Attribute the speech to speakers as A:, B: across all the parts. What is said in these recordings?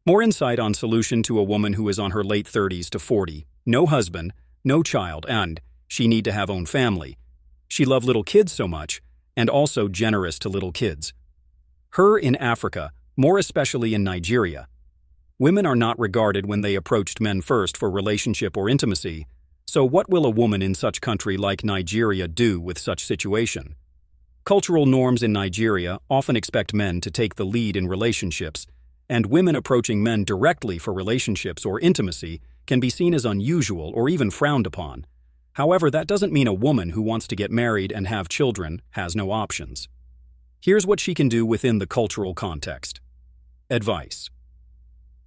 A: More insight on solution to a woman who is on her late 30s to 40, no husband, no child, and she need to have own family. She love little kids so much, and also generous to little kids. Her in Africa, more especially in Nigeria. Women are not regarded when they approached men first for relationship or intimacy, so what will a woman in such country like Nigeria do with such situation? Cultural norms in Nigeria often expect men to take the lead in relationships, and women approaching men directly for relationships or intimacy can be seen as unusual or even frowned upon. However, that doesn't mean a woman who wants to get married and have children has no options. Here's what she can do within the cultural context. Advice.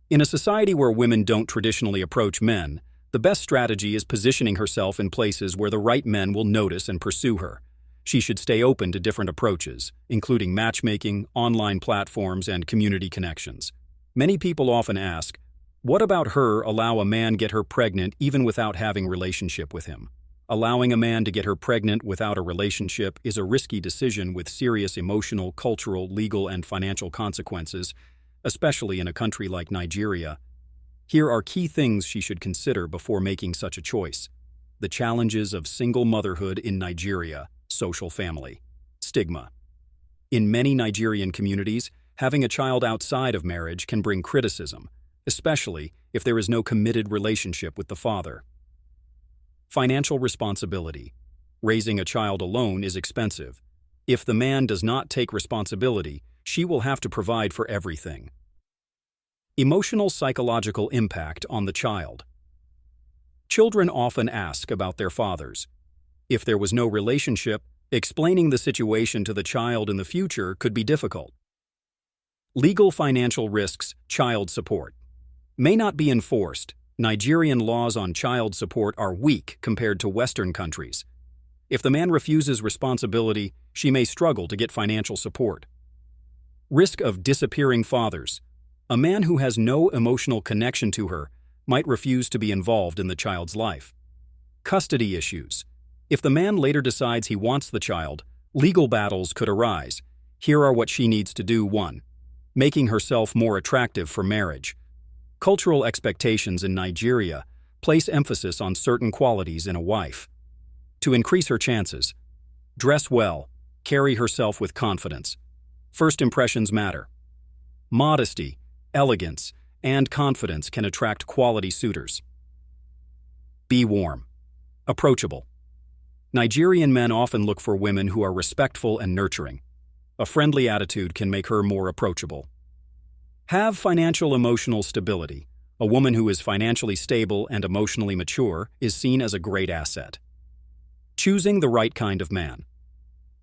A: In a society where women don't traditionally approach men, the best strategy is positioning herself in places where the right men will notice and pursue her. She should stay open to different approaches, including matchmaking, online platforms, and community connections. Many people often ask, what about her allow a man get her pregnant even without having relationship with him? Allowing a man to get her pregnant without a relationship is a risky decision with serious emotional, cultural, legal, and financial consequences, especially in a country like Nigeria. Here are key things she should consider before making such a choice. The challenges of single motherhood in Nigeria, social family. Stigma. In many Nigerian communities, having a child outside of marriage can bring criticism, especially if there is no committed relationship with the father. Financial responsibility. Raising a child alone is expensive. If the man does not take responsibility, she will have to provide for everything. Emotional psychological impact on the child. Children often ask about their fathers. If there was no relationship, explaining the situation to the child in the future could be difficult. Legal financial risks, child support. May not be enforced. Nigerian laws on child support are weak compared to Western countries. If the man refuses responsibility, she may struggle to get financial support. Risk of disappearing fathers. A man who has no emotional connection to her might refuse to be involved in the child's life. Custody issues. If the man later decides he wants the child, legal battles could arise. Here are what she needs to do. 1. Making herself more attractive for marriage. Cultural expectations in Nigeria place emphasis on certain qualities in a wife. To increase her chances, dress well, carry herself with confidence. First impressions matter. Modesty, elegance, and confidence can attract quality suitors. Be warm, approachable. Nigerian men often look for women who are respectful and nurturing. A friendly attitude can make her more approachable. Have financial emotional stability. A woman who is financially stable and emotionally mature is seen as a great asset. Choosing the right kind of man.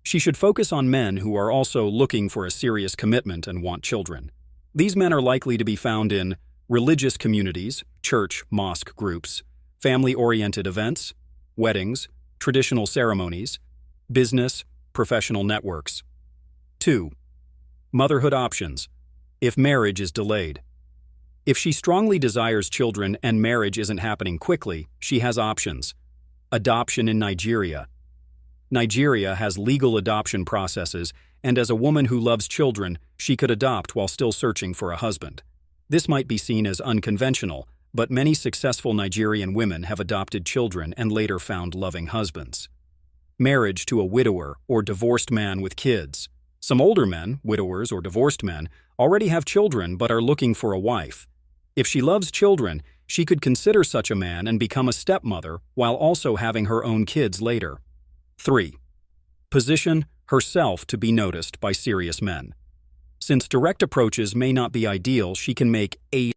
A: She should focus on men who are also looking for a serious commitment and want children. These men are likely to be found in religious communities, church, mosque groups, family-oriented events, weddings, traditional ceremonies, business, professional networks. 2. Motherhood options. If marriage is delayed. If she strongly desires children and marriage isn't happening quickly, she has options. Adoption in Nigeria. Nigeria has legal adoption processes, and as a woman who loves children, she could adopt while still searching for a husband. This might be seen as unconventional, but many successful Nigerian women have adopted children and later found loving husbands. Marriage to a widower or divorced man with kids. Some older men, widowers or divorced men, already have children but are looking for a wife. If she loves children, she could consider such a man and become a stepmother while also having her own kids later. 3. Position herself to be noticed by serious men. Since direct approaches may not be ideal, she can make a